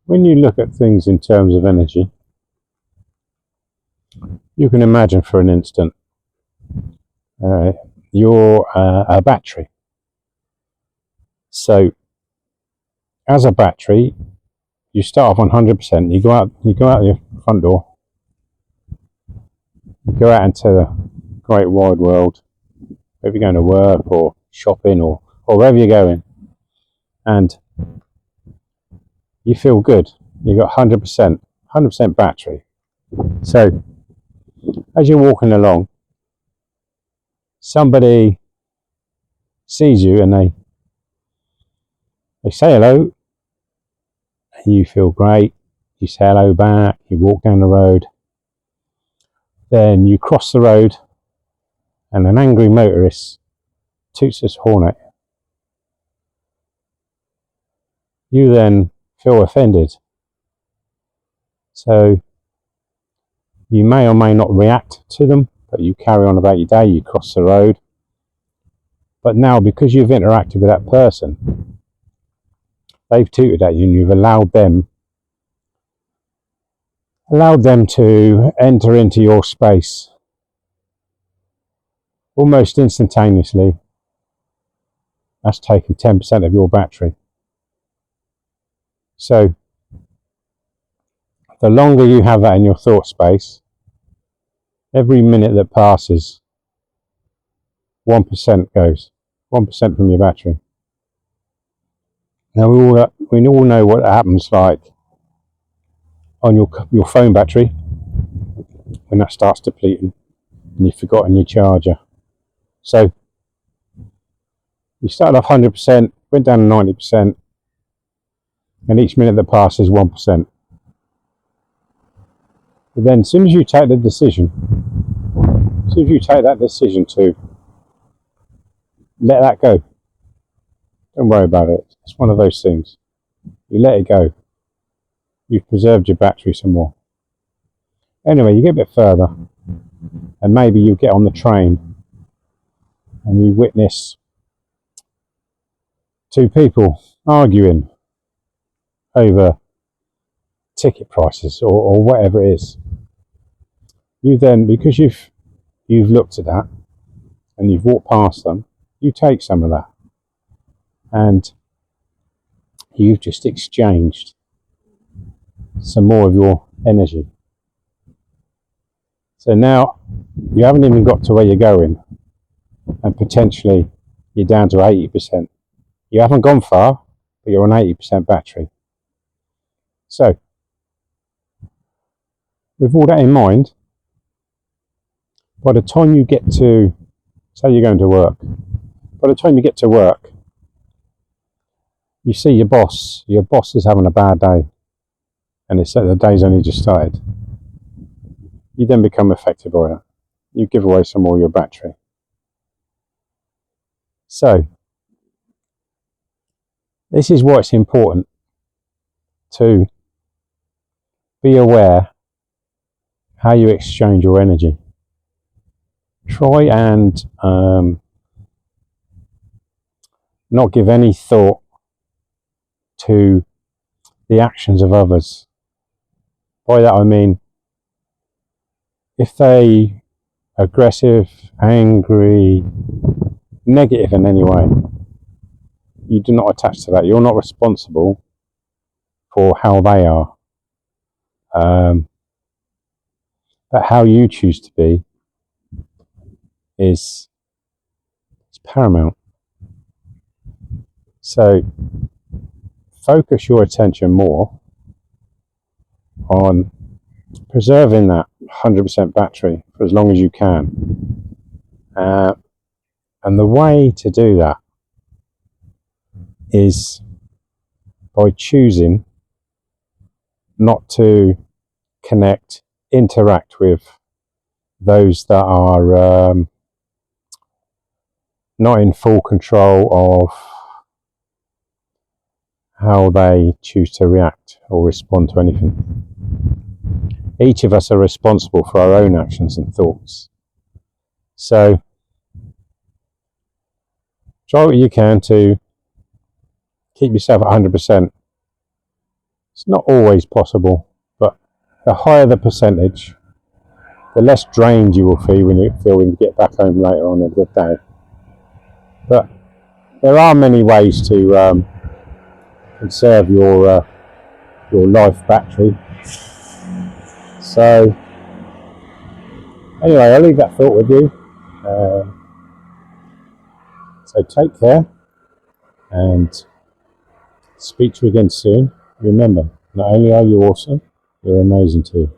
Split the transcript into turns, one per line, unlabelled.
when you look at things in terms of energy, you can imagine for an instant you're a battery. So as a battery, you start off on 100%. You go out your front door, you go out into the great wide world, whether you're going to work or shopping or wherever you're going, and you feel good. You've got 100% battery. So as you're walking along, somebody sees you and they say hello, and you feel great. You say hello back, you walk down the road, then you cross the road and an angry motorist toots his horn at you. You then feel offended. So you may or may not react to them, but you carry on about your day, you cross the road. But now, because you've interacted with that person, they've tooted at you and you've allowed them to enter into your space almost instantaneously. That's taken 10% of your battery. So the longer you have that in your thought space, every minute that passes, 1% goes, 1% from your battery. Now we all know what happens like on your phone battery when that starts depleting and you've forgotten your charger. So you started off 100%, went down to 90%, and each minute that passes, 1%. But then as soon as you take that decision to let that go, don't worry about it. It's one of those things. You let it go. You've preserved your battery some more. Anyway, you get a bit further, and maybe you get on the train and you witness two people arguing over ticket prices or whatever it is. You then, because you've looked at that and you've walked past them, you take some of that and you've just exchanged some more of your energy. So now you haven't even got to where you're going, and potentially you're down to 80%. You haven't gone far, but you're on 80% battery. So with all that in mind, by the time you get to, say you're going to work, by the time you get to work, you see your boss is having a bad day, and it's the day's only just started. You then become affected by that. You give away some more of your battery. So this is why it's important to be aware how you exchange your energy. Try and not give any thought to the actions of others. By that I mean, if they are aggressive, angry, negative in any way, you do not attach to that. You're not responsible for how they are. But how you choose to be is paramount. So focus your attention more on preserving that 100% battery for as long as you can. And the way to do that is by choosing not to interact with those that are not in full control of how they choose to react or respond to anything. Each of us are responsible for our own actions and thoughts. So try what you can to keep yourself at 100%, It's not always possible, but the higher the percentage, the less drained you will feel when you get back home later on in the day. But there are many ways to conserve your life battery. So anyway, I'll leave that thought with you. So take care and speak to you again soon. Remember, not only are you awesome, you're amazing too.